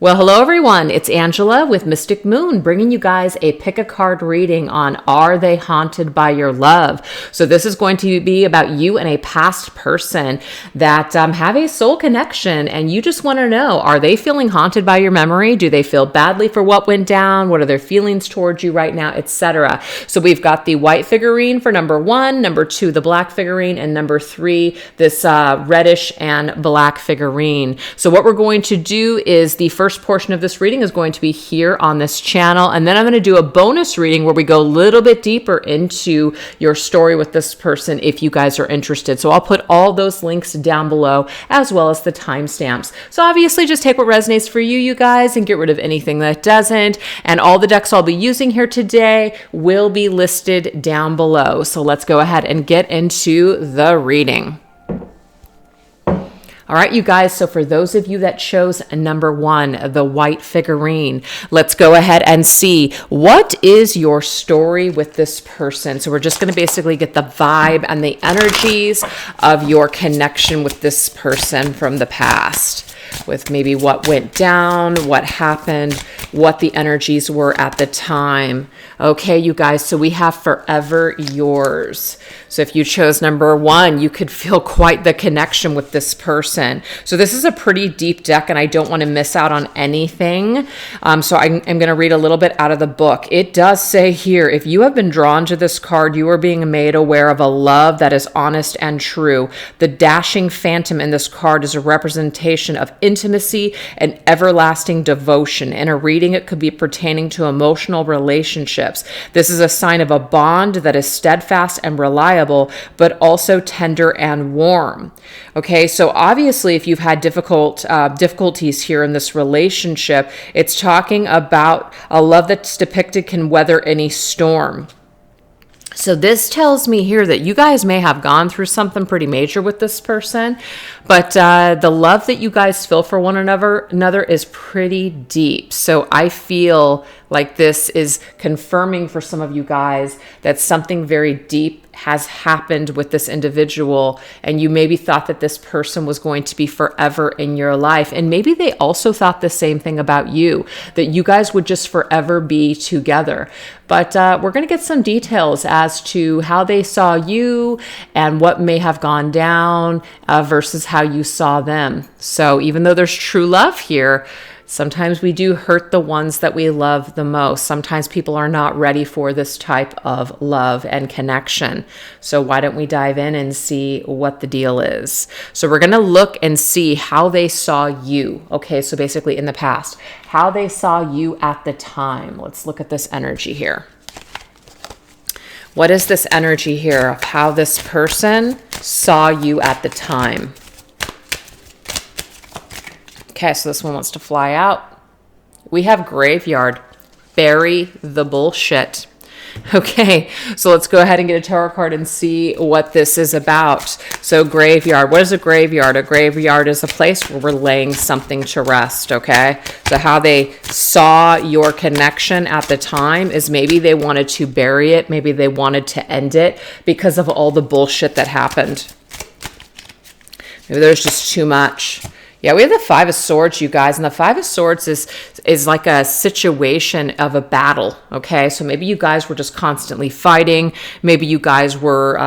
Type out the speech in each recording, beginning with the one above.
Well, hello everyone. It's Angela with Mystic Moon, bringing you guys a pick a card reading on Are They Haunted by Your Love? So this is going to be about you and a past person that have a soul connection, and you just want to know, are they feeling haunted by your memory? Do they feel badly for what went down? What are their feelings towards you right now, etc.? So we've got the white figurine for number 1, number 2, the black figurine, and number 3, this reddish and black figurine. So what we're going to do is the first portion of this reading is going to be here on this channel, and then I'm going to do a bonus reading where we go a little bit deeper into your story with this person if you guys are interested. So I'll put all those links down below as well as the timestamps. So obviously just take what resonates for you, you guys, and get rid of anything that doesn't. And all the decks I'll be using here today will be listed down below. So let's go ahead and get into the reading. All right, you guys, so for those of you that chose number 1, the white figurine, let's go ahead and see what is your story with this person. So we're just going to basically get the vibe and the energies of your connection with this person from the past, with maybe what went down, what happened, what the energies were at the time. Okay, you guys, so we have Forever Yours. So if you chose number 1, you could feel quite the connection with this person. So this is a pretty deep deck, and I don't want to miss out on anything. So I'm going to read a little bit out of the book. It does say here, if you have been drawn to this card, you are being made aware of a love that is honest and true. The dashing phantom in this card is a representation of intimacy and everlasting devotion. In a reading, it could be pertaining to emotional relationships. This is a sign of a bond that is steadfast and reliable, but also tender and warm. Okay, so obviously if you've had difficulties here in this relationship, it's talking about a love that's depicted can weather any storm. So this tells me here that you guys may have gone through something pretty major with this person, but the love that you guys feel for one another is pretty deep. So I feel like this is confirming for some of you guys that something very deep has happened with this individual, and you maybe thought that this person was going to be forever in your life, and maybe they also thought the same thing about you, that you guys would just forever be together. But we're going to get some details as to how they saw you and what may have gone down versus how you saw them. So even though there's true love here, sometimes we do hurt the ones that we love the most. Sometimes people are not ready for this type of love and connection. So why don't we dive in and see what the deal is? So we're going to look and see how they saw you. Okay, so basically in the past, how they saw you at the time. Let's look at this energy here. What is this energy here of how this person saw you at the time? Okay, so this one wants to fly out. We have Graveyard. Bury the bullshit. Okay, so let's go ahead and get a tarot card and see what this is about. So Graveyard. What is a graveyard? A graveyard is a place where we're laying something to rest, okay? So how they saw your connection at the time is maybe they wanted to bury it. Maybe they wanted to end it because of all the bullshit that happened. Maybe there's just too much. Yeah, we have the 5 of Swords, you guys, and the 5 of Swords is like a situation of a battle, okay? So maybe you guys were just constantly fighting. Maybe you guys were,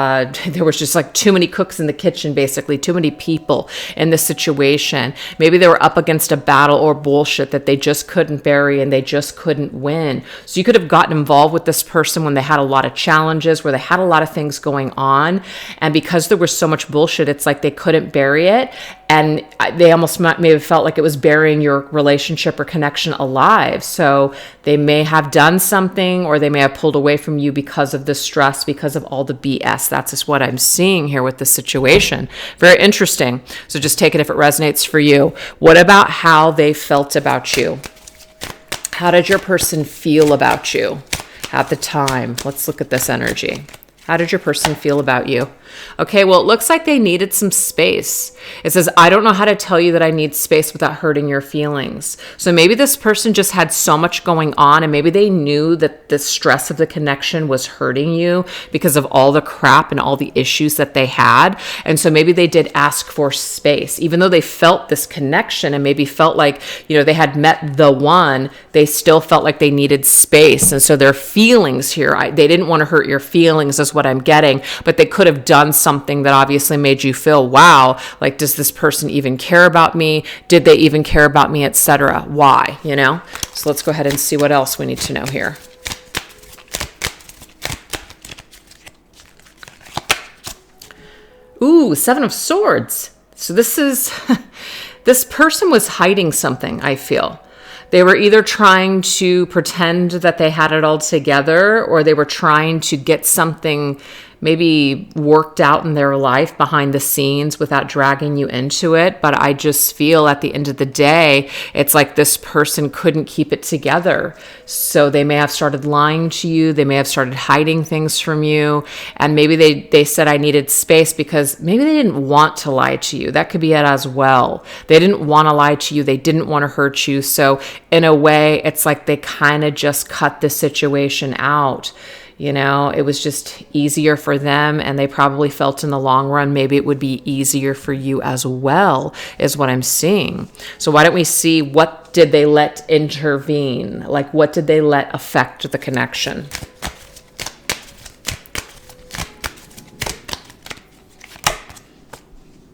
there was just like too many cooks in the kitchen, basically, too many people in the situation. Maybe they were up against a battle or bullshit that they just couldn't bury and they just couldn't win. So you could have gotten involved with this person when they had a lot of challenges, where they had a lot of things going on, and because there was so much bullshit, it's like they couldn't bury it, and they almost may have felt like it was burying your relationship or connection alive. So they may have done something, or they may have pulled away from you because of the stress, because of all the BS. That's just what I'm seeing here with the situation. Very interesting. So just take it if it resonates for you. What about how they felt about you? How did your person feel about you at the time? Let's look at this energy. How did your person feel about you? Okay, well, it looks like they needed some space. It says, I don't know how to tell you that I need space without hurting your feelings. So maybe this person just had so much going on, and maybe they knew that the stress of the connection was hurting you because of all the crap and all the issues that they had. And so maybe they did ask for space, even though they felt this connection and maybe felt like, they had met the one, they still felt like they needed space. And so their feelings here, they didn't want to hurt your feelings is what I'm getting, but they could have done something that obviously made you feel, wow, like, does this person even care about me? Did they even care about me, etc.? Why, So let's go ahead and see what else we need to know here. Ooh, 7 of Swords. So this person was hiding something, I feel. They were either trying to pretend that they had it all together, or they were trying to get something maybe worked out in their life behind the scenes without dragging you into it. But I just feel at the end of the day, it's like this person couldn't keep it together. So they may have started lying to you. They may have started hiding things from you. And maybe they said, I needed space because maybe they didn't want to lie to you. That could be it as well. They didn't want to lie to you. They didn't want to hurt you. So in a way, it's like they kind of just cut the situation out. It was just easier for them, and they probably felt in the long run maybe it would be easier for you as well, is what I'm seeing. So why don't we see, what did they let intervene? Like, what did they let affect the connection?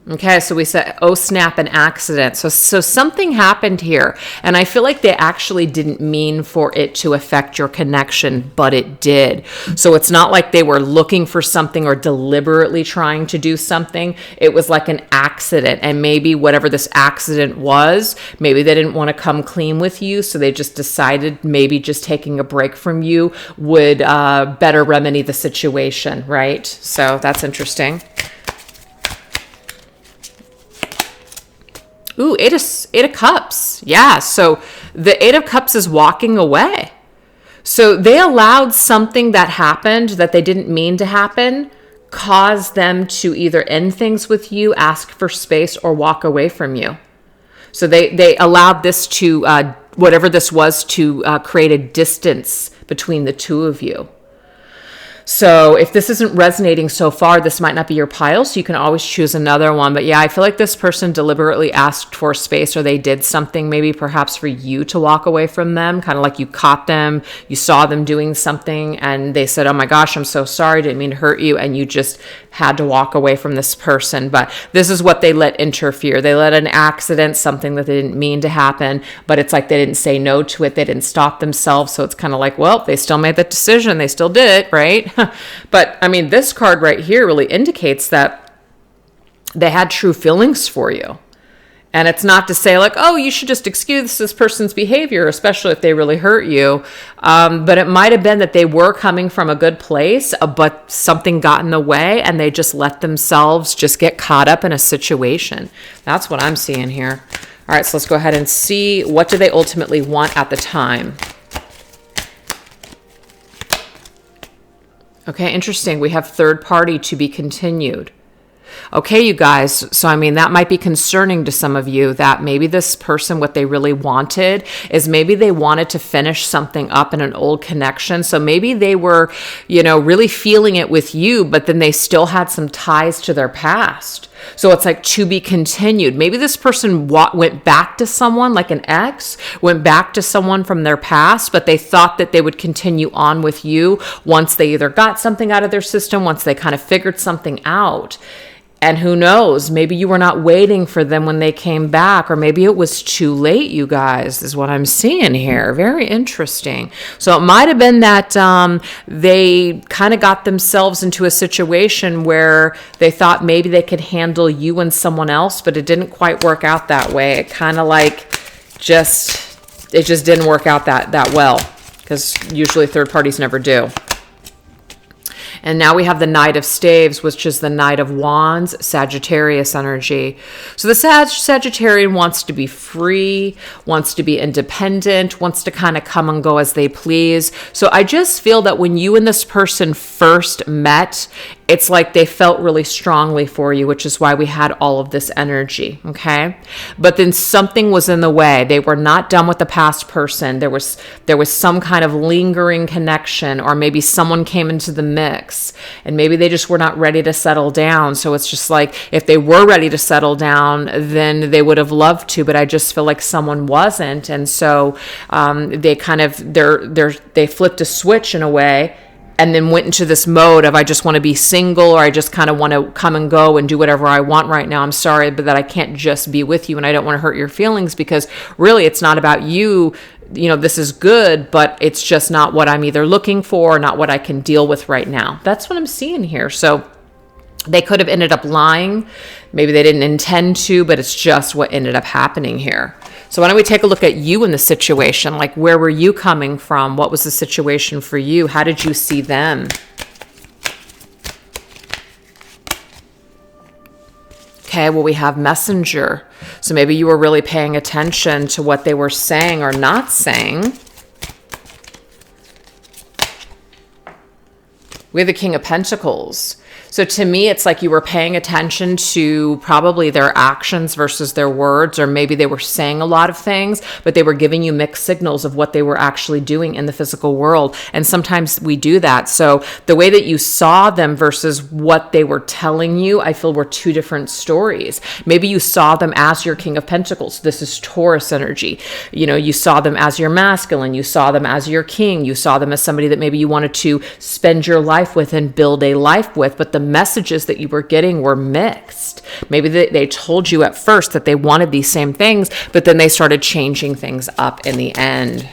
Okay, so we said, oh snap, an accident. So something happened here. And I feel like they actually didn't mean for it to affect your connection, but it did. So it's not like they were looking for something or deliberately trying to do something. It was like an accident. And maybe whatever this accident was, maybe they didn't want to come clean with you. So they just decided maybe just taking a break from you would better remedy the situation, right? So that's interesting. Ooh, eight of Cups. Yeah, so the 8 of Cups is walking away. So they allowed something that happened that they didn't mean to happen, cause them to either end things with you, ask for space, or walk away from you. So they allowed this to, whatever this was, to create a distance between the two of you. So if this isn't resonating so far, this might not be your pile, so you can always choose another one. But yeah, I feel like this person deliberately asked for space, or they did something maybe perhaps for you to walk away from them, kind of like you caught them, you saw them doing something, and they said, oh my gosh, I'm so sorry, didn't mean to hurt you, and you just had to walk away from this person. But this is what they let interfere. They let an accident, something that they didn't mean to happen, but it's like they didn't say no to it, they didn't stop themselves, so it's kind of like, well, they still made that decision, they still did it, right? But I mean, this card right here really indicates that they had true feelings for you. And it's not to say like, oh, you should just excuse this person's behavior, especially if they really hurt you. But it might have been that they were coming from a good place, but something got in the way and they just let themselves just get caught up in a situation. That's what I'm seeing here. All right, so let's go ahead and see, what do they ultimately want at the time? Okay, interesting. We have third party, to be continued. Okay, you guys, so I mean, that might be concerning to some of you, that maybe this person, what they really wanted is maybe they wanted to finish something up in an old connection. So maybe they were, really feeling it with you, but then they still had some ties to their past. So it's like, to be continued. Maybe this person went back to someone, like an ex, went back to someone from their past, but they thought that they would continue on with you once they either got something out of their system, once they kind of figured something out. And who knows, maybe you were not waiting for them when they came back, or maybe it was too late, you guys, is what I'm seeing here. Very interesting. So it might have been that they kind of got themselves into a situation where they thought maybe they could handle you and someone else, but it didn't quite work out that way. It kind of like it just didn't work out that well, because usually third parties never do. And now we have the Knight of Staves, which is the Knight of Wands, Sagittarius energy. So the Sagittarian wants to be free, wants to be independent, wants to kind of come and go as they please. So I just feel that when you and this person first met, it's like they felt really strongly for you, which is why we had all of this energy, okay? But then something was in the way. They were not done with the past person. There was some kind of lingering connection, or maybe someone came into the mix and maybe they just were not ready to settle down. So it's just like, if they were ready to settle down, then they would have loved to, but I just feel like someone wasn't. And so they kind of, they flipped a switch in a way, and then went into this mode of, I just want to be single, or I just kind of want to come and go and do whatever I want right now. I'm sorry, but that I can't just be with you, and I don't want to hurt your feelings, because really it's not about you. You know, this is good, but it's just not what I'm either looking for or not what I can deal with right now. That's what I'm seeing here. So they could have ended up lying. Maybe they didn't intend to, but it's just what ended up happening here. So why don't we take a look at you in the situation? Like, where were you coming from? What was the situation for you? How did you see them? Okay, well, we have Messenger. So maybe you were really paying attention to what they were saying or not saying. We have the King of Pentacles. So to me, it's like you were paying attention to probably their actions versus their words, or maybe they were saying a lot of things, but they were giving you mixed signals of what they were actually doing in the physical world. And sometimes we do that. So the way that you saw them versus what they were telling you, I feel were two different stories. Maybe you saw them as your King of Pentacles. This is Taurus energy. You know, you saw them as your masculine. You saw them as your king. You saw them as somebody that maybe you wanted to spend your life with and build a life with, but the messages that you were getting were mixed. Maybe they told you at first that they wanted these same things, but then they started changing things up in the end.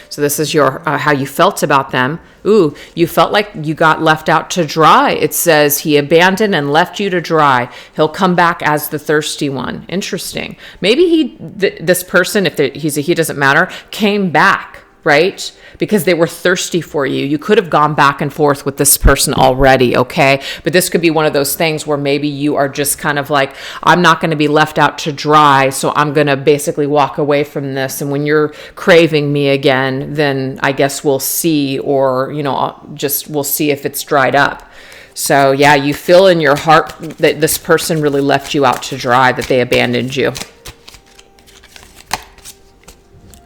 So this is your how you felt about them. Ooh, you felt like you got left out to dry. It says he abandoned and left you to dry. He'll come back as the thirsty one. Interesting. Maybe this person, if he's a he, doesn't matter, came back, right? Because they were thirsty for you. You could have gone back and forth with this person already, okay? But this could be one of those things where maybe you are just kind of like, I'm not going to be left out to dry, so I'm going to basically walk away from this. And when you're craving me again, then I guess we'll see, or, you know, we'll see if it's dried up. So yeah, you feel in your heart that this person really left you out to dry, that they abandoned you.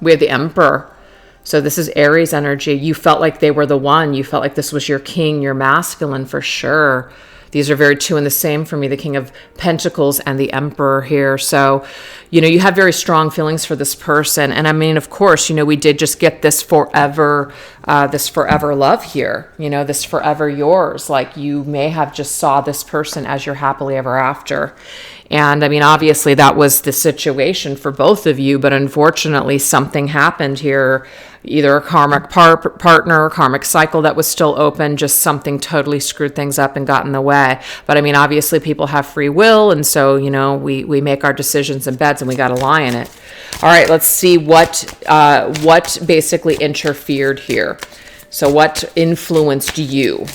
We have the Emperor. So this is Aries energy. You felt like they were the one. You felt like this was your king, your masculine for sure. These are very two in the same for me, the King of Pentacles and the Emperor here. So, you know, you have very strong feelings for this person. And I mean, of course, you know, we did just get this forever love here, you know, this forever yours. Like, you may have just saw this person as your happily ever after. And I mean, obviously that was the situation for both of you, but unfortunately something happened here, either a karmic partner, karmic cycle that was still open, just something totally screwed things up and got in the way. But I mean, obviously people have free will. And so, you know, we make our decisions in beds and we got to lie in it. All right, let's see what basically interfered here. So what influenced you?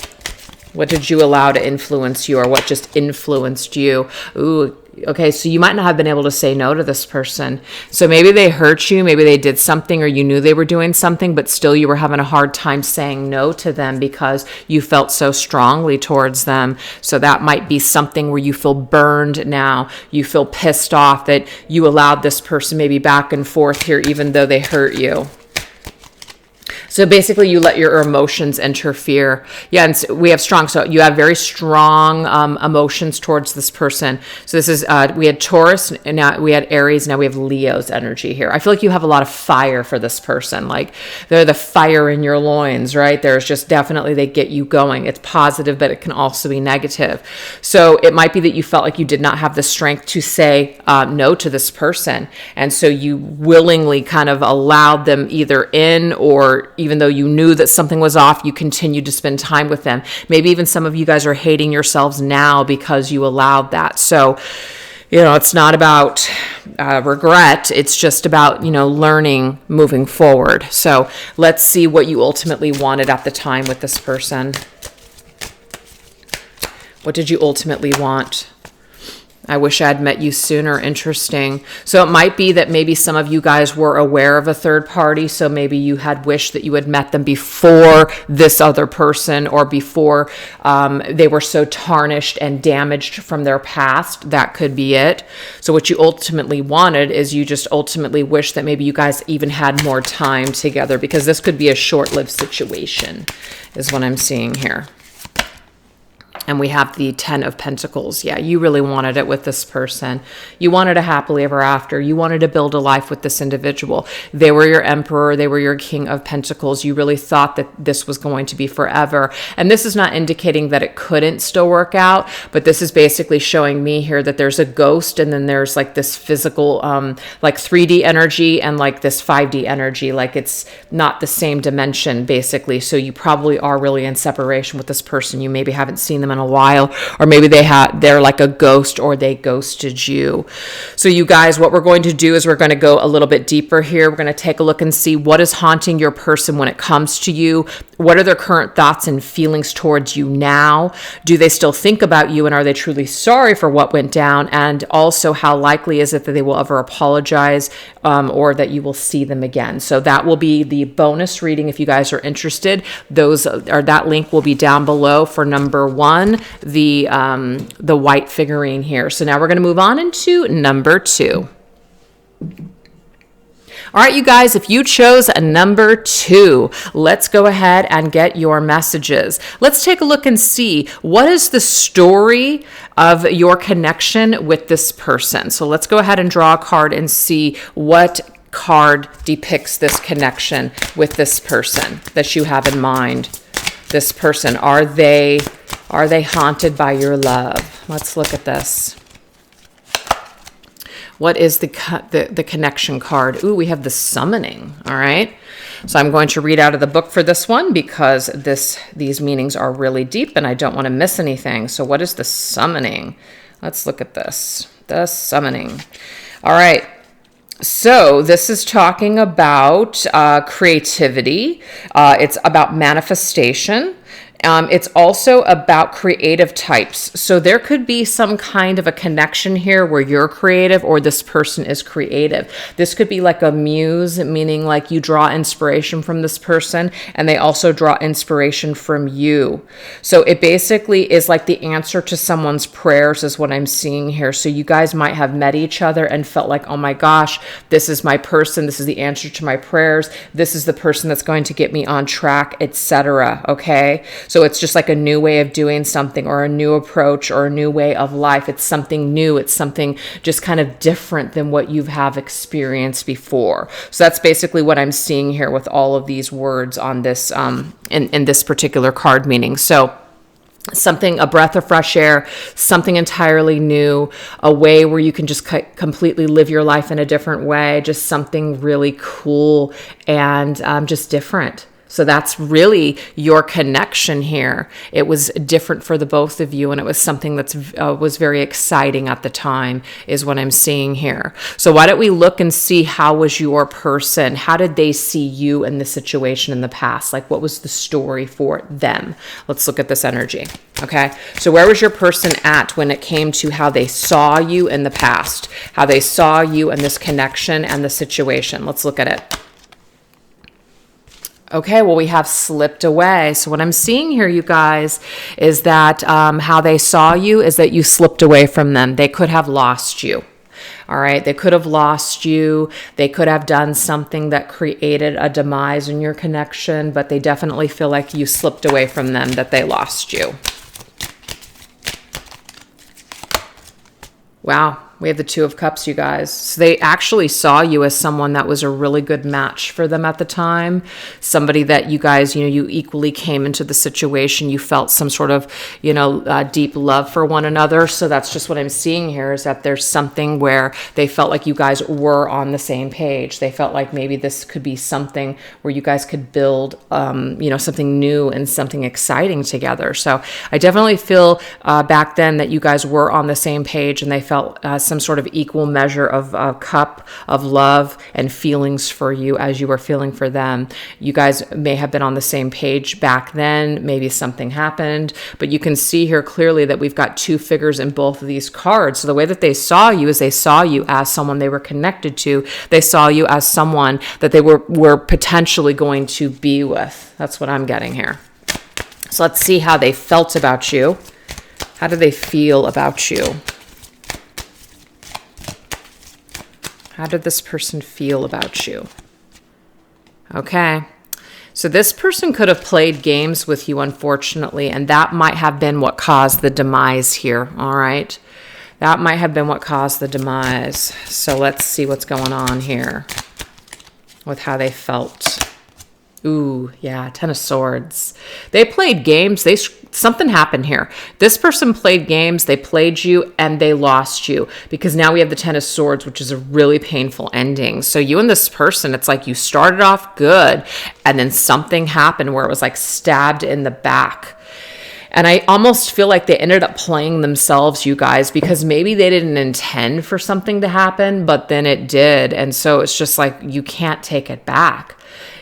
What did you allow to influence you, or what just influenced you? Ooh, okay, so you might not have been able to say no to this person. So maybe they hurt you, maybe they did something, or you knew they were doing something, but still you were having a hard time saying no to them because you felt so strongly towards them. So that might be something where you feel burned now. You feel pissed off that you allowed this person maybe back and forth here, even though they hurt you. So basically you let your emotions interfere. Yeah, and so we have strong, so you have very strong emotions towards this person. So this is, we had Taurus, and now we had Aries, now we have Leo's energy here. I feel like you have a lot of fire for this person. Like, they're the fire in your loins, right? There's just definitely, they get you going. It's positive, but it can also be negative. So it might be that you felt like you did not have the strength to say no to this person. And so you willingly kind of allowed them either in, or even though you knew that something was off, you continued to spend time with them. Maybe even some of you guys are hating yourselves now because you allowed that. So, you know, it's not about regret. It's just about, you know, learning moving forward. So let's see what you ultimately wanted at the time with this person. What did you ultimately want? I wish I had met you sooner. Interesting. So it might be that maybe some of you guys were aware of a third party. So maybe you had wished that you had met them before this other person, or before they were so tarnished and damaged from their past. That could be it. So what you ultimately wanted is you just ultimately wish that maybe you guys even had more time together, because this could be a short-lived situation is what I'm seeing here. And we have the 10 of Pentacles. Yeah, you really wanted it with this person. You wanted a happily ever after. You wanted to build a life with this individual. They were your Emperor. They were your King of Pentacles. You really thought that this was going to be forever. And this is not indicating that it couldn't still work out, but this is basically showing me here that there's a ghost, and then there's like this physical, like 3D energy, and like this 5D energy. Like it's not the same dimension, basically. So you probably are really in separation with this person. You maybe haven't seen them in a while, or maybe they're like a ghost, or they ghosted you. So you guys, what we're going to do is we're going to go a little bit deeper here. We're going to take a look and see what is haunting your person when it comes to you. What are their current thoughts and feelings towards you now? Do they still think about you, and are they truly sorry for what went down? And also, how likely is it that they will ever apologize, or that you will see them again? So that will be the bonus reading if you guys are interested. That link will be down below for number 1, the white figurine here. So now we're going to move on into number 2. All right, you guys, if you chose a number 2, let's go ahead and get your messages. Let's take a look and see what is the story of your connection with this person. So let's go ahead and draw a card and see what card depicts this connection with this person that you have in mind. This person, are they haunted by your love? Let's look at this. What is the connection card? Ooh, we have the summoning. All right. So I'm going to read out of the book for this one, because these meanings are really deep and I don't want to miss anything. So what is the summoning? Let's look at this. The summoning. All right. So this is talking about creativity. It's about manifestation. It's also about creative types. So there could be some kind of a connection here where you're creative or this person is creative. This could be like a muse, meaning like you draw inspiration from this person and they also draw inspiration from you. So it basically is like the answer to someone's prayers is what I'm seeing here. So you guys might have met each other and felt like, oh my gosh, this is my person. This is the answer to my prayers. This is the person that's going to get me on track, etc. Okay. So it's just like a new way of doing something or a new approach or a new way of life. It's something new. It's something just kind of different than what you have experienced before. So that's basically what I'm seeing here with all of these words on this, in this particular card meaning. So something, a breath of fresh air, something entirely new, a way where you can just completely live your life in a different way, just something really cool and just different. So that's really your connection here. It was different for the both of you, and it was something that was very exciting at the time is what I'm seeing here. So why don't we look and see how was your person? How did they see you in the situation in the past? Like what was the story for them? Let's look at this energy. Okay, so where was your person at when it came to how they saw you in the past? How they saw you in this connection and the situation? Let's look at it. Okay, well, we have slipped away. So what I'm seeing here, you guys, is that how they saw you is that you slipped away from them. They could have lost you. All right, they could have lost you. They could have done something that created a demise in your connection, but they definitely feel like you slipped away from them, that they lost you. Wow. We have the Two of Cups, you guys. So they actually saw you as someone that was a really good match for them at the time. Somebody that you guys, you equally came into the situation. You felt some sort of, deep love for one another. So that's just what I'm seeing here is that there's something where they felt like you guys were on the same page. They felt like maybe this could be something where you guys could build, something new and something exciting together. So I definitely feel back then that you guys were on the same page and they felt some sort of equal measure of a cup of love and feelings for you as you were feeling for them. You guys may have been on the same page back then. Maybe something happened, but you can see here clearly that we've got two figures in both of these cards. So the way that they saw you is they saw you as someone they were connected to. They saw you as someone that they were potentially going to be with. That's what I'm getting here. So let's see how they felt about you. How do they feel about you? How did this person feel about you? Okay. So this person could have played games with you, unfortunately, and that might have been what caused the demise here. All right. That might have been what caused the demise. So let's see what's going on here with how they felt. Ooh, yeah, Ten of Swords. They played games. Something happened here. This person played games, they played you, and they lost you. Because now we have the Ten of Swords, which is a really painful ending. So you and this person, it's like you started off good, and then something happened where it was like stabbed in the back. And I almost feel like they ended up playing themselves, you guys, because maybe they didn't intend for something to happen, but then it did. And so it's just like you can't take it back.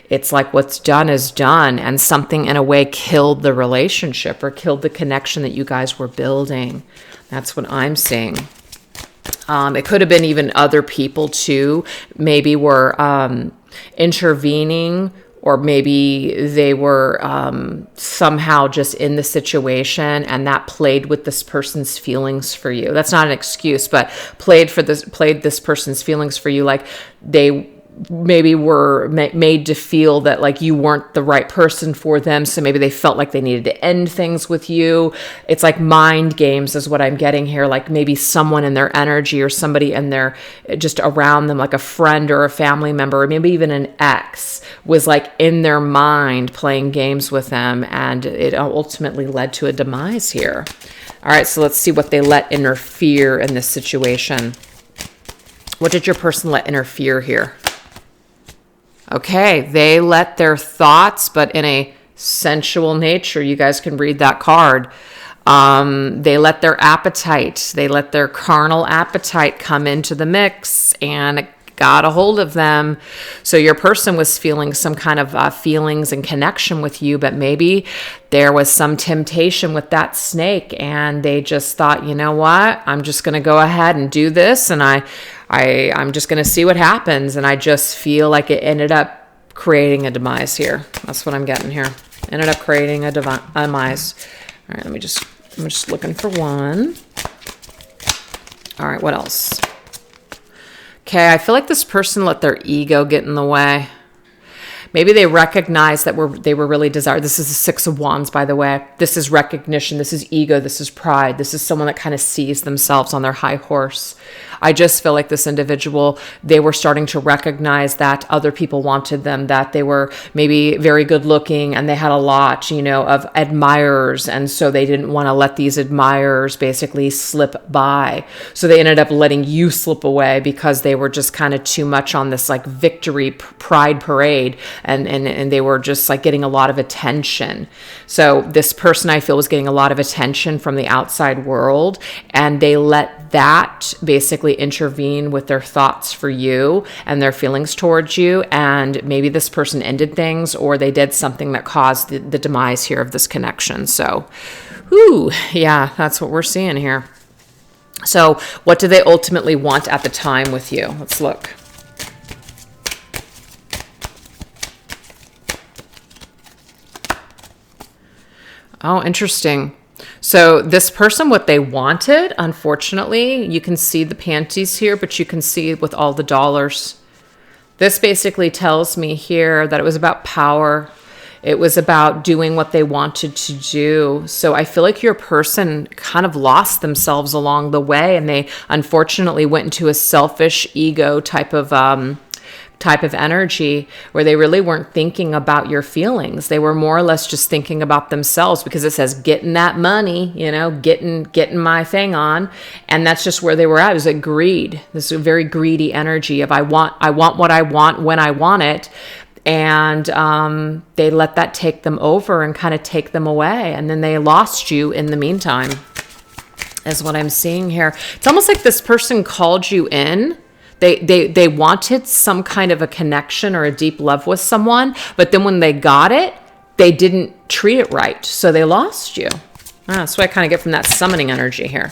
It's like what's done is done, and something in a way killed the relationship or killed the connection that you guys were building. That's what I'm seeing. It could have been even other people too. Maybe were intervening, or maybe they were somehow just in the situation, and that played with this person's feelings for you. That's not an excuse, but played this person's feelings for you. Like they maybe were made to feel that like you weren't the right person for them. So maybe they felt like they needed to end things with you. It's like mind games is what I'm getting here. Like maybe someone in their energy or somebody in their just around them, like a friend or a family member, or maybe even an ex was like in their mind playing games with them. And it ultimately led to a demise here. All right. So let's see what they let interfere in this situation. What did your person let interfere here? Okay, they let their thoughts, but in a sensual nature. You guys can read that card. They let their appetite, they let their carnal appetite come into the mix, and it got a hold of them. So your person was feeling some kind of feelings and connection with you, but maybe there was some temptation with that snake, and they just thought, you know what, I'm just going to go ahead and do this, and I'm just going to see what happens. And I just feel like it ended up creating a demise here. That's what I'm getting here. Ended up creating a demise. All right, I'm just looking for one. All right, what else? Okay, I feel like this person let their ego get in the way. Maybe they recognized that they were really desired. This is the Six of Wands, by the way. This is recognition. This is ego. This is pride. This is someone that kind of sees themselves on their high horse. I just feel like this individual, they were starting to recognize that other people wanted them, that they were maybe very good looking, and they had a lot, of admirers. And so they didn't want to let these admirers basically slip by. So they ended up letting you slip away because they were just kind of too much on this like victory pride parade. And they were just like getting a lot of attention. So this person, I feel, was getting a lot of attention from the outside world, and they let that basically intervene with their thoughts for you and their feelings towards you. And maybe this person ended things, or they did something that caused the demise here of this connection. So, yeah, that's what we're seeing here. So what do they ultimately want at the time with you? Let's look. Oh, interesting. So this person, what they wanted, unfortunately, you can see the panties here, but you can see with all the dollars. This basically tells me here that it was about power. It was about doing what they wanted to do. So I feel like your person kind of lost themselves along the way, and they unfortunately went into a selfish ego type of energy where they really weren't thinking about your feelings. They were more or less just thinking about themselves, because it says getting that money, getting my thing on. And that's just where they were at. It was a greed. This is a very greedy energy of I want what I want when I want it. And they let that take them over and kind of take them away. And then they lost you in the meantime. is what I'm seeing here. It's almost like this person called you in. They wanted some kind of a connection or a deep love with someone, but then when they got it, they didn't treat it right. So they lost you. That's what I kind of get from that summoning energy here.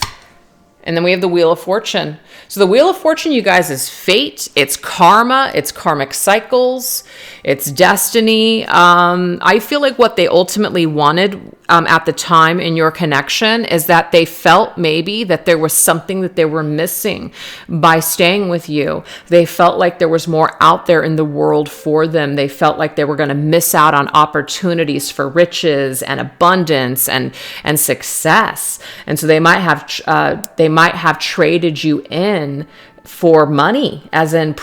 And then we have the Wheel of Fortune. So the Wheel of Fortune, you guys, is fate. It's karma. It's karmic cycles. It's destiny. I feel like what they ultimately wanted at the time in your connection is that they felt maybe that there was something that they were missing by staying with you. They felt like there was more out there in the world for them. They felt like they were going to miss out on opportunities for riches and abundance and success. And so they might have traded you in for money, as in,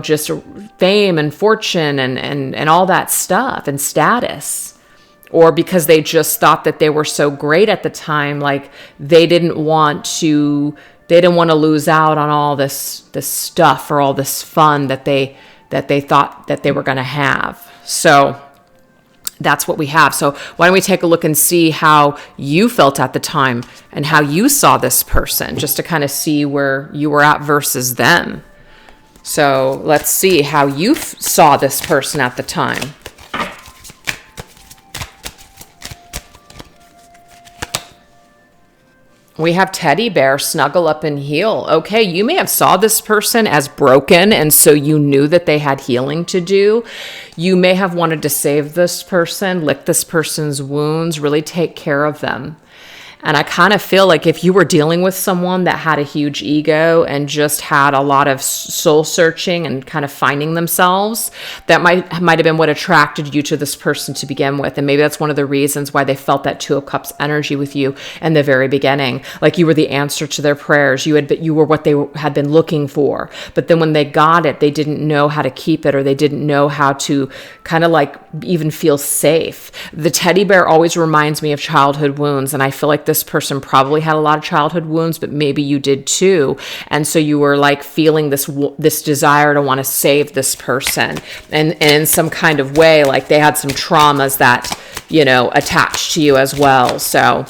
just fame and fortune and all that stuff and status. Or because they just thought that they were so great at the time, like they didn't want to lose out on all this stuff or all this fun that they thought that they were going to have. So that's what we have. So why don't we take a look and see how you felt at the time and how you saw this person, just to kind of see where you were at versus them. So let's see how you saw this person at the time. We have teddy bear, snuggle up and heal. Okay, you may have saw this person as broken, and so you knew that they had healing to do. You may have wanted to save this person, lick this person's wounds, really take care of them. And I kind of feel like if you were dealing with someone that had a huge ego and just had a lot of soul searching and kind of finding themselves, that might have been what attracted you to this person to begin with. And maybe that's one of the reasons why they felt that Two of Cups energy with you in the very beginning. Like you were the answer to their prayers. You were what they had been looking for. But then when they got it, they didn't know how to keep it, or they didn't know how to kind of like even feel safe. The teddy bear always reminds me of childhood wounds. And I feel like this person probably had a lot of childhood wounds, but maybe you did too. And so you were like feeling this desire to want to save this person. And in some kind of way, like they had some traumas that, attached to you as well. So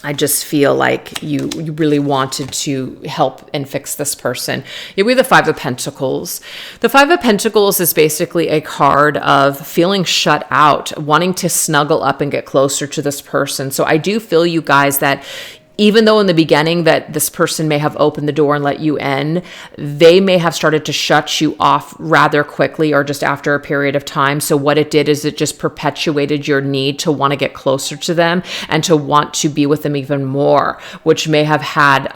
I just feel like you really wanted to help and fix this person. We have the Five of Pentacles. The Five of Pentacles is basically a card of feeling shut out, wanting to snuggle up and get closer to this person. So I do feel, you guys, that even though in the beginning that this person may have opened the door and let you in, they may have started to shut you off rather quickly or just after a period of time. So what it did is it just perpetuated your need to want to get closer to them and to want to be with them even more, which may have had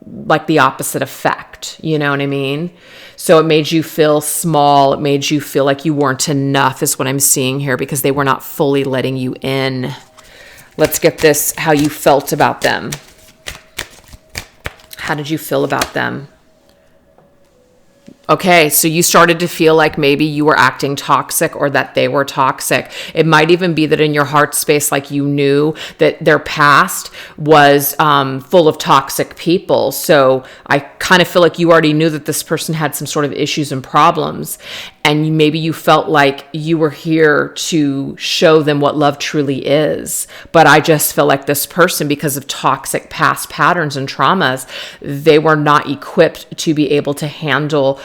like the opposite effect. You know what I mean? So it made you feel small. It made you feel like you weren't enough is what I'm seeing here, because they were not fully letting you in. Let's get this, how you felt about them. How did you feel about them? Okay, so you started to feel like maybe you were acting toxic or that they were toxic. It might even be that in your heart space, like you knew that their past was full of toxic people. So I kind of feel like you already knew that this person had some sort of issues and problems. And maybe you felt like you were here to show them what love truly is. But I just feel like this person, because of toxic past patterns and traumas, they were not equipped to be able to handle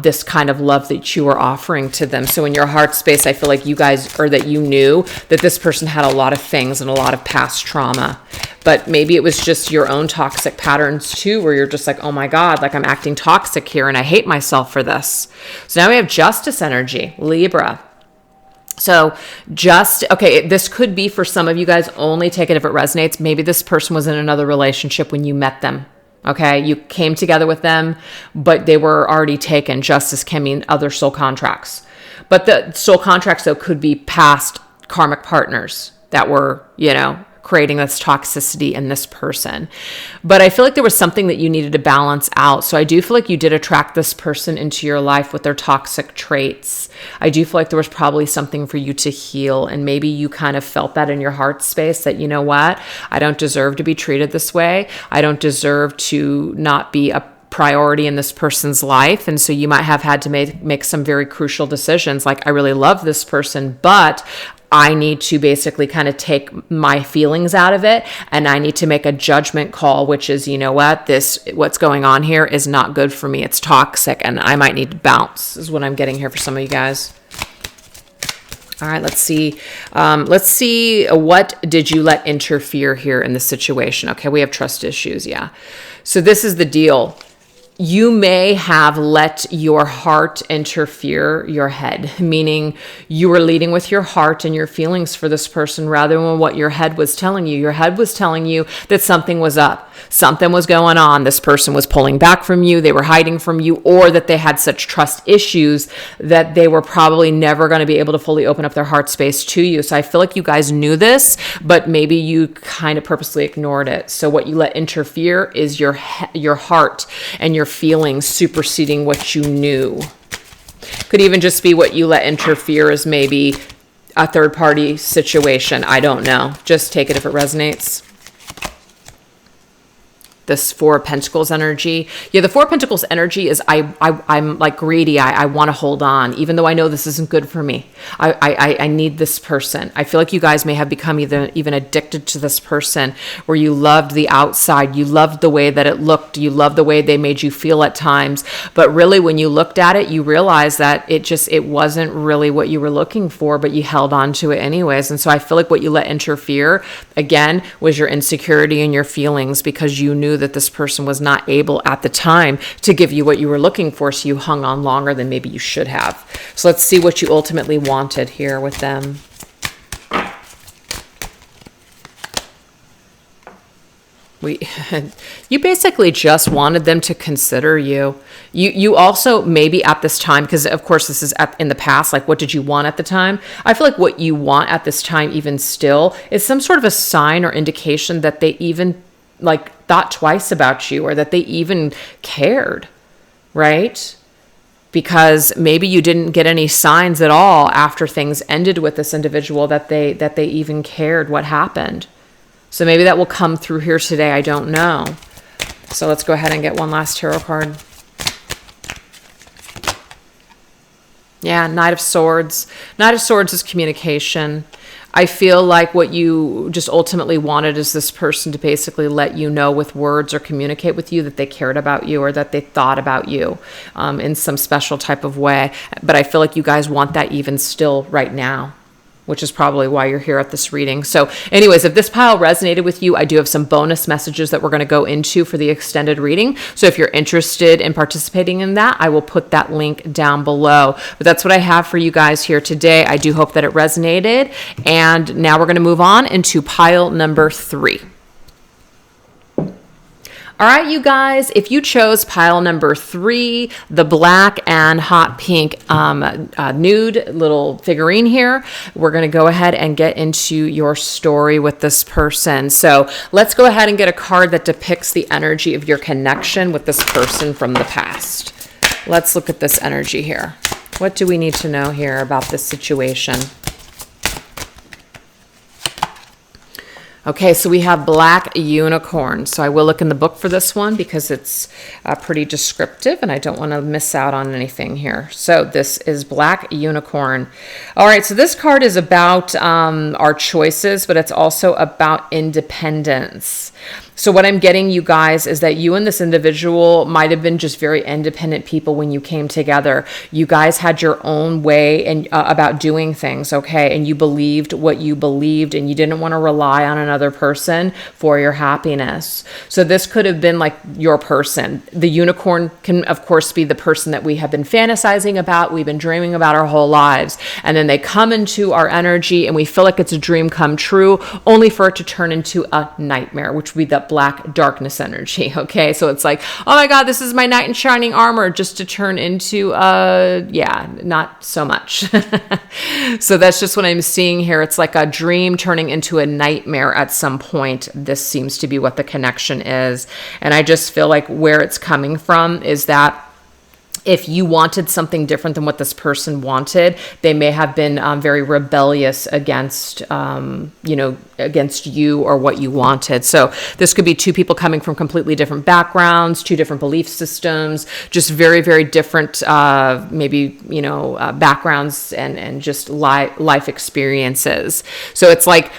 this kind of love that you were offering to them. So in your heart space, I feel like you guys, or that you knew that this person had a lot of things and a lot of past trauma. But maybe it was just your own toxic patterns too, where you're just like, oh my God, like I'm acting toxic here and I hate myself for this. So now we have Justice energy, Libra. So this could be for some of you guys, only take it if it resonates. Maybe this person was in another relationship when you met them. Okay, you came together with them, but they were already taken. Justice can mean other soul contracts. But the soul contracts, though, could be past karmic partners that were, creating this toxicity in this person. But I feel like there was something that you needed to balance out. So I do feel like you did attract this person into your life with their toxic traits. I do feel like there was probably something for you to heal. And maybe you kind of felt that in your heart space that, you know what, I don't deserve to be treated this way. I don't deserve to not be a priority in this person's life. And so you might have had to make some very crucial decisions. Like, I really love this person, but I need to basically kind of take my feelings out of it, and I need to make a judgment call, which is, you know what, what's going on here is not good for me. It's toxic, and I might need to bounce, is what I'm getting here for some of you guys. All right, let's see. What did you let interfere here in the situation? Okay, we have trust issues, yeah. So this is the deal. You may have let your heart interfere your head, meaning you were leading with your heart and your feelings for this person rather than what your head was telling you. Your head was telling you that something was up, something was going on. This person was pulling back from you, they were hiding from you, or that they had such trust issues that they were probably never going to be able to fully open up their heart space to you. So I feel like you guys knew this, but maybe you kind of purposely ignored it. So what you let interfere is your heart and your feelings superseding what you knew. Could even just be what you let interfere is maybe a third party situation. I don't know. Just take it if it resonates. This Four of Pentacles energy. Yeah, the Four of Pentacles energy is I'm like greedy. I want to hold on, even though I know this isn't good for me. I need this person. I feel like you guys may have become even addicted to this person, where you loved the outside. You loved the way that it looked. You loved the way they made you feel at times. But really, when you looked at it, you realized that it wasn't really what you were looking for, but you held on to it anyways. And so I feel like what you let interfere, again, was your insecurity and your feelings, because you knew that this person was not able at the time to give you what you were looking for, so you hung on longer than maybe you should have. So let's see what you ultimately wanted here with them. You basically just wanted them to consider you. You also maybe at this time, because of course this is in the past, like what did you want at the time? I feel like what you want at this time even still is some sort of a sign or indication that they even like thought twice about you, or that they even cared, right? Because maybe you didn't get any signs at all after things ended with this individual that they even cared what happened. So maybe that will come through here today. I don't know. So let's go ahead and get one last tarot card. Yeah, Knight of Swords. Knight of Swords is communication. I feel like what you just ultimately wanted is this person to basically let you know with words or communicate with you that they cared about you, or that they thought about you in some special type of way. But I feel like you guys want that even still right now, which is probably why you're here at this reading. So anyways, if this pile resonated with you, I do have some bonus messages that we're going to go into for the extended reading. So if you're interested in participating in that, I will put that link down below. But that's what I have for you guys here today. I do hope that it resonated. And now we're going to move on into pile number 3. All right, you guys, if you chose pile number 3, the black and hot pink nude little figurine here, we're going to go ahead and get into your story with this person. So let's go ahead and get a card that depicts the energy of your connection with this person from the past. Let's look at this energy here. What do we need to know here about this situation? Okay, so we have Black Unicorn. So I will look in the book for this one because it's pretty descriptive and I don't want to miss out on anything here. So this is Black Unicorn. All right, so this card is about our choices, but it's also about independence. So what I'm getting, you guys, is that you and this individual might have been just very independent people when you came together. You guys had your own way and about doing things, okay? And you believed what you believed, and you didn't want to rely on another person for your happiness. So this could have been like your person. The unicorn can, of course, be the person that we have been fantasizing about, we've been dreaming about our whole lives. And then they come into our energy and we feel like it's a dream come true, only for it to turn into a nightmare, which would be the black darkness energy. Okay, so it's like, oh my god, this is my knight in shining armor, just to turn into yeah, not so much. So that's just what I'm seeing here. It's like a dream turning into a nightmare at some point. This seems to be what the connection is. And I just feel like where it's coming from is that if you wanted something different than what this person wanted, they may have been very rebellious against, against you or what you wanted. So this could be two people coming from completely different backgrounds, two different belief systems, just very, very different, backgrounds and just life experiences. So it's like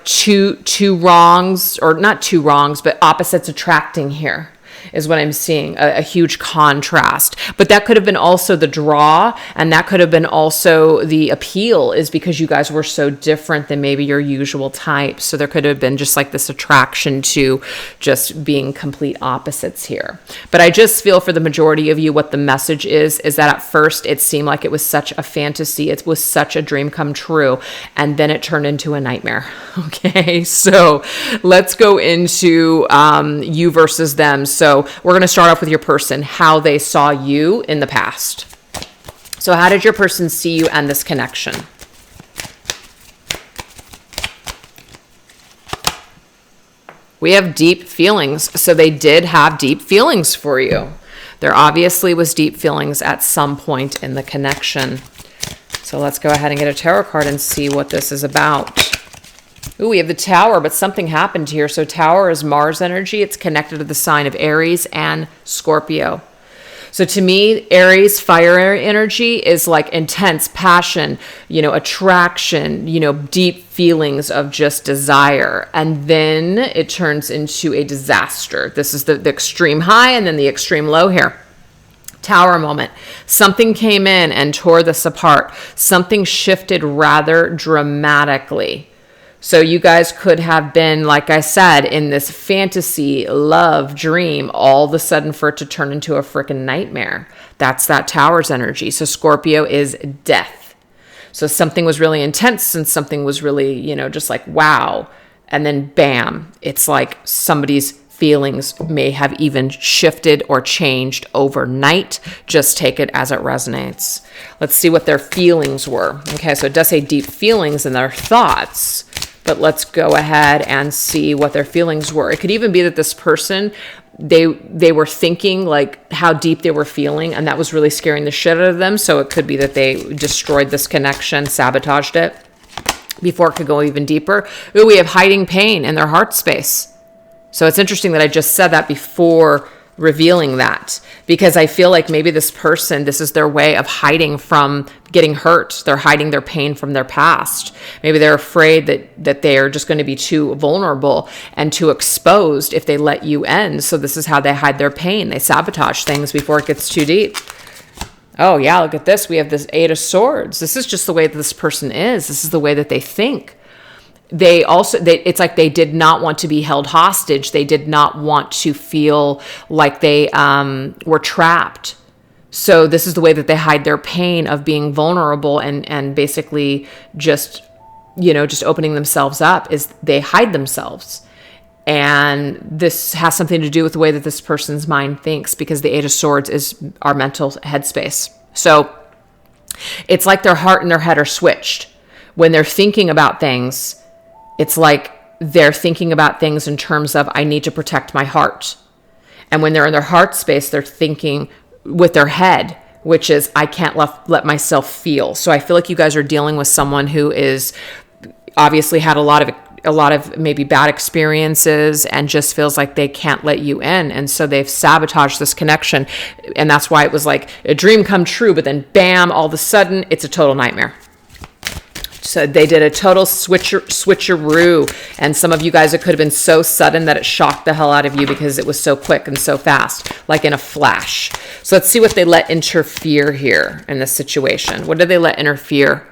two wrongs, or not two wrongs, but opposites attracting here, is what I'm seeing, a huge contrast. But that could have been also the draw, and that could have been also the appeal, is because you guys were so different than maybe your usual type. So there could have been just like this attraction to just being complete opposites here. But I just feel for the majority of you, what the message is that at first it seemed like it was such a fantasy, it was such a dream come true, and then it turned into a nightmare. Okay, so let's go into you versus them. So we're going to start off with your person, how they saw you in the past. So how did your person see you and this connection? We have deep feelings. So they did have deep feelings for you. There obviously was deep feelings at some point in the connection. So let's go ahead and get a tarot card and see what this is about. Ooh, we have the Tower, but something happened here. So Tower is Mars energy. It's connected to the sign of Aries and Scorpio. So to me, Aries fire energy is like intense passion, attraction, deep feelings of just desire. And then it turns into a disaster. This is the extreme high and then the extreme low here. Tower moment. Something came in and tore this apart. Something shifted rather dramatically. So you guys could have been, like I said, in this fantasy, love, dream, all of a sudden for it to turn into a freaking nightmare. That's that Tower's energy. So Scorpio is death. So something was really intense and something was really, just like, wow. And then bam, it's like somebody's feelings may have even shifted or changed overnight. Just take it as it resonates. Let's see what their feelings were. Okay, so it does say deep feelings in their thoughts. But let's go ahead and see what their feelings were. It could even be that this person, they were thinking like how deep they were feeling, and that was really scaring the shit out of them. So it could be that they destroyed this connection, sabotaged it before it could go even deeper. Ooh, we have hiding pain in their heart space. So it's interesting that I just said that before revealing that, because I feel like maybe this person, this is their way of hiding from getting hurt. They're hiding their pain from their past. Maybe they're afraid that they are just going to be too vulnerable and too exposed if they let you in. So this is how they hide their pain. They sabotage things before it gets too deep. Oh yeah, look at this. We have this Eight of Swords. This is just the way that this person is. This is the way that they think. It's like they did not want to be held hostage. They did not want to feel like they were trapped. So this is the way that they hide their pain of being vulnerable and basically just opening themselves up, is they hide themselves. And this has something to do with the way that this person's mind thinks, because the Eight of Swords is our mental headspace. So it's like their heart and their head are switched. When they're thinking about things, it's like they're thinking about things in terms of, I need to protect my heart. And when they're in their heart space, they're thinking with their head, which is, I can't let myself feel. So I feel like you guys are dealing with someone who is obviously had a lot of maybe bad experiences and just feels like they can't let you in. And so they've sabotaged this connection. And that's why it was like a dream come true, but then bam, all of a sudden it's a total nightmare. So they did a total switcheroo. And some of you guys, it could have been so sudden that it shocked the hell out of you because it was so quick and so fast, like in a flash. So let's see what they let interfere here in this situation. What did they let interfere?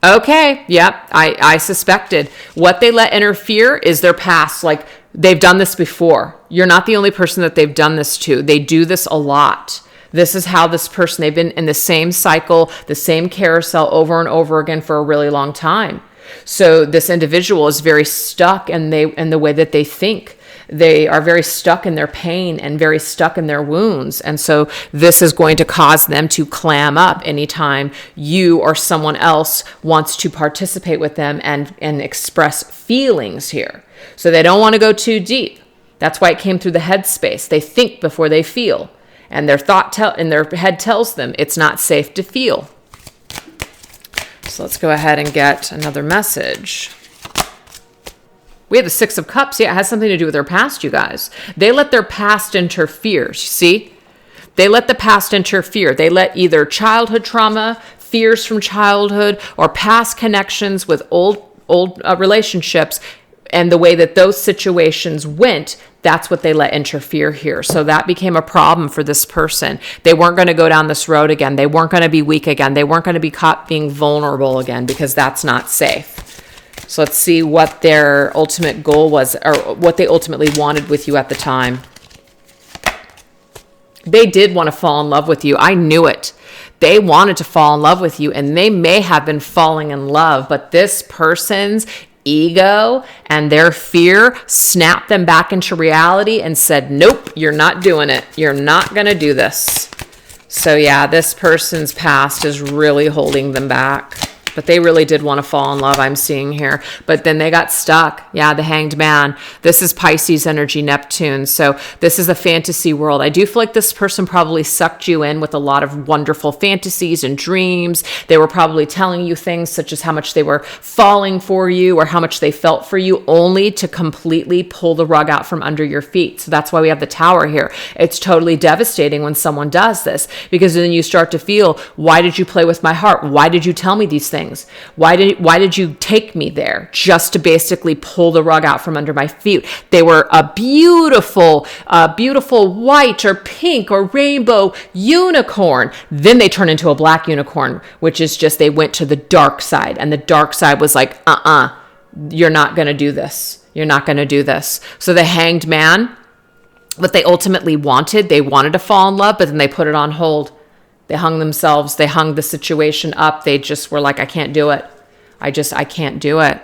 Okay, yep, I suspected. What they let interfere is their past. Like, they've done this before. You're not the only person that they've done this to. They do this a lot. This is how this person, they've been in the same cycle, the same carousel over and over again for a really long time. So this individual is very stuck in the way that they think. They are very stuck in their pain and very stuck in their wounds. And so this is going to cause them to clam up anytime you or someone else wants to participate with them and express feelings here. So they don't want to go too deep. That's why it came through the headspace. They think before they feel. and their in their head tells them it's not safe to feel. So let's go ahead and get another message. We have the Six of Cups. Yeah, it has something to do with their past, you guys. They let their past interfere. You see? They let the past interfere. They let either childhood trauma, fears from childhood, or past connections with old relationships, and the way that those situations went, that's what they let interfere here. So that became a problem for this person. They weren't going to go down this road again. They weren't going to be weak again. They weren't going to be caught being vulnerable again, because that's not safe. So let's see what their ultimate goal was, or what they ultimately wanted with you at the time. They did want to fall in love with you. I knew it. They wanted to fall in love with you, and they may have been falling in love, but this person's ego and their fear snapped them back into reality and said, nope, you're not doing it. You're not going to do this. So yeah, this person's past is really holding them back. But they really did want to fall in love, I'm seeing here. But then they got stuck. Yeah, the Hanged Man. This is Pisces energy, Neptune. So this is a fantasy world. I do feel like this person probably sucked you in with a lot of wonderful fantasies and dreams. They were probably telling you things such as how much they were falling for you or how much they felt for you, only to completely pull the rug out from under your feet. So that's why we have the Tower here. It's totally devastating when someone does this, because then you start to feel, why did you play with my heart? Why did you tell me these things? Why did you take me there, just to basically pull the rug out from under my feet? They were a beautiful white or pink or rainbow unicorn. Then they turn into a black unicorn, which is just, they went to the dark side, and the dark side was like, you're not going to do this. You're not going to do this. So the Hanged Man, what they ultimately wanted, they wanted to fall in love, but then they put it on hold. They hung themselves, they hung the situation up. They just were like, I can't do it. I can't do it.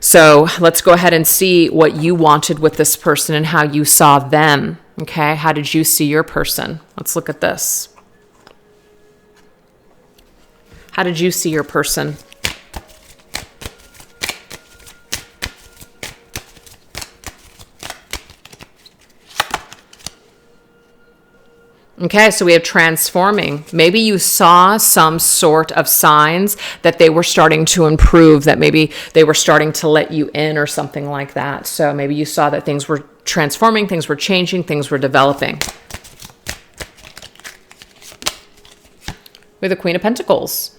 So let's go ahead and see what you wanted with this person and how you saw them. Okay, how did you see your person? Let's look at this. How did you see your person? Okay, so we have transforming. Maybe you saw some sort of signs that they were starting to improve, that maybe they were starting to let you in or something like that. So maybe you saw that things were transforming, things were changing, things were developing. With the Queen of Pentacles.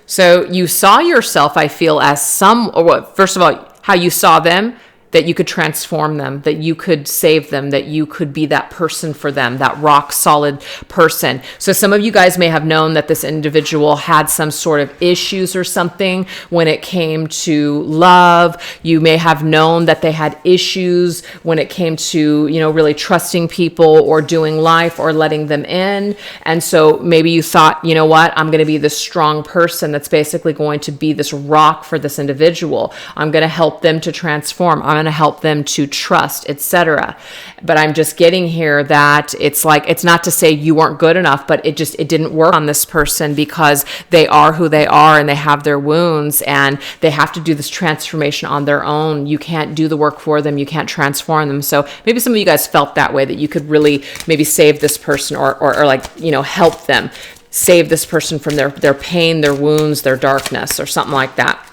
So you saw yourself, I feel, as first of all, how you saw them, that you could transform them, that you could save them, that you could be that person for them, that rock solid person. So some of you guys may have known that this individual had some sort of issues or something when it came to love. You may have known that they had issues when it came to, really trusting people or doing life or letting them in. And so maybe you thought, you know what, I'm going to be this strong person that's basically going to be this rock for this individual. I'm going to help them to transform. I'm going to help them to trust, etc. But I'm just getting here that it's not to say you weren't good enough, but it didn't work on this person, because they are who they are and they have their wounds and they have to do this transformation on their own. You can't do the work for them. You can't transform them. So maybe some of you guys felt that way, that you could really maybe save this person or help them save this person from their pain, their wounds, their darkness, or something like that.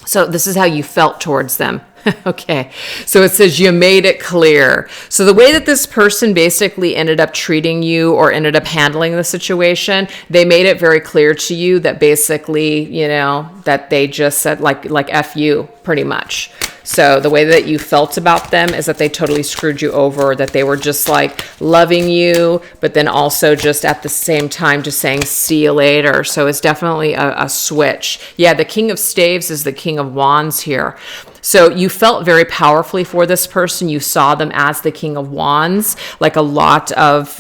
So this is how you felt towards them. Okay, so it says you made it clear. So the way that this person basically ended up treating you or ended up handling the situation, they made it very clear to you that basically, that they just said like F you, pretty much. So the way that you felt about them is that they totally screwed you over, that they were just like loving you, but then also just at the same time just saying, see you later. So it's definitely a switch. Yeah, the King of Staves is the King of Wands here. So you felt very powerfully for this person. You saw them as the King of Wands, like a lot of,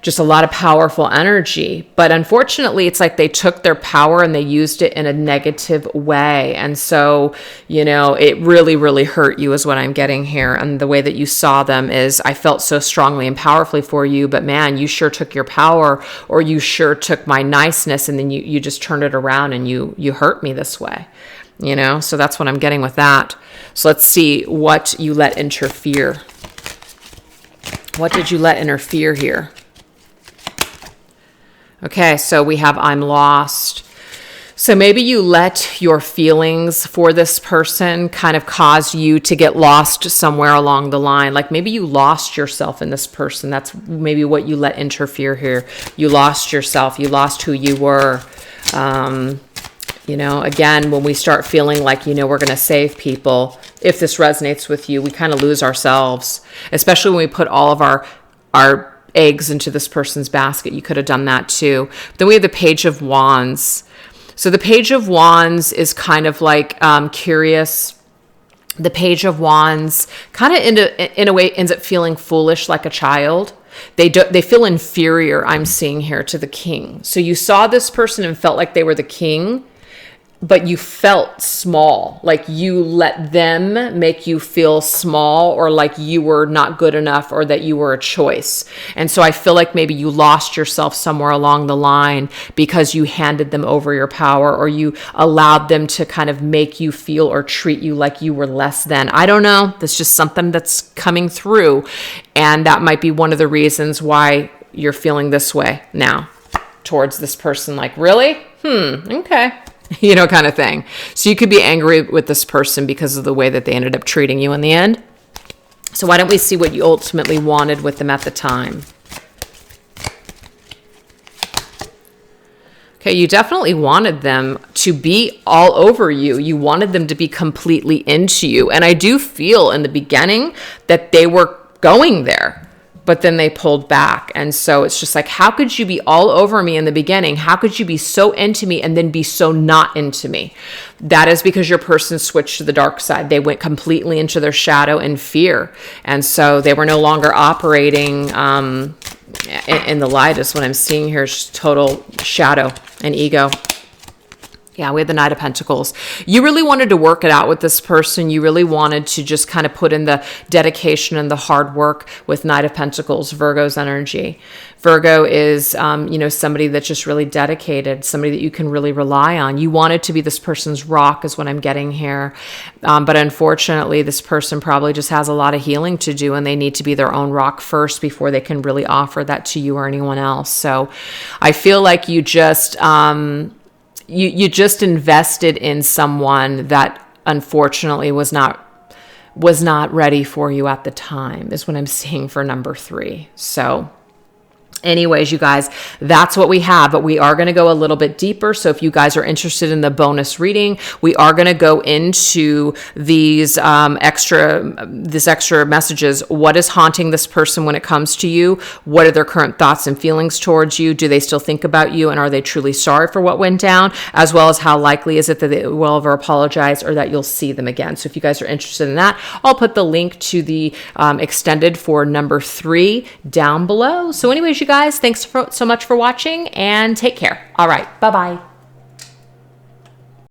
just a lot of powerful energy. But unfortunately, it's like they took their power and they used it in a negative way. And so, it really, really hurt you is what I'm getting here. And the way that you saw them is, I felt so strongly and powerfully for you, but man, you sure took your power, or you sure took my niceness, and then you just turned it around and you hurt me this way. So that's what I'm getting with that. So let's see what you let interfere. What did you let interfere here? Okay, so we have I'm lost. So maybe you let your feelings for this person kind of cause you to get lost somewhere along the line. Like maybe you lost yourself in this person. That's maybe what you let interfere here. You lost yourself. You lost who you were. You know, again, when we start feeling like, you know, we're going to save people, if this resonates with you, we kind of lose ourselves, especially when we put all of our eggs into this person's basket. You could have done that too. But then we have the Page of Wands. So the Page of Wands is kind of like curious. The Page of Wands kind of in a way ends up feeling foolish, like a child. They feel inferior, I'm seeing here, to the king. So you saw this person and felt like they were the king, but you felt small, like you let them make you feel small, or like you were not good enough, or that you were a choice. And so I feel like maybe you lost yourself somewhere along the line because you handed them over your power, or you allowed them to kind of make you feel or treat you like you were less than. I don't know. That's just something that's coming through. And that might be one of the reasons why you're feeling this way now towards this person. Like, really? Okay. You know, kind of thing. So you could be angry with this person because of the way that they ended up treating you in the end. So why don't we see what you ultimately wanted with them at the time? Okay, you definitely wanted them to be all over you. You wanted them to be completely into you. And I do feel in the beginning that they were going there, but then they pulled back. And so it's just like, how could you be all over me in the beginning? How could you be so into me and then be so not into me? That is because your person switched to the dark side. They went completely into their shadow and fear. And so they were no longer operating in the light. Is what I'm seeing here is total shadow and ego. Yeah, we had the Knight of Pentacles. You really wanted to work it out with this person. You really wanted to just kind of put in the dedication and the hard work with Knight of Pentacles, Virgo's energy. Virgo is, you know, somebody that's just really dedicated, somebody that you can really rely on. You wanted to be this person's rock is what I'm getting here. But unfortunately, this person probably just has a lot of healing to do, and they need to be their own rock first before they can really offer that to you or anyone else. So I feel like you just... You just invested in someone that unfortunately was not ready for you at the time, is what I'm seeing for number 3. So anyways, you guys, that's what we have, but we are going to go a little bit deeper. So if you guys are interested in the bonus reading, we are going to go into these extra messages. What is haunting this person when it comes to you? What are their current thoughts and feelings towards you? Do they still think about you? And are they truly sorry for what went down? As well as how likely is it that they will ever apologize or that you'll see them again? So if you guys are interested in that, I'll put the link to the extended for number 3 down below. So anyways, you guys, thanks so much for watching, and take care. All right. Bye-bye.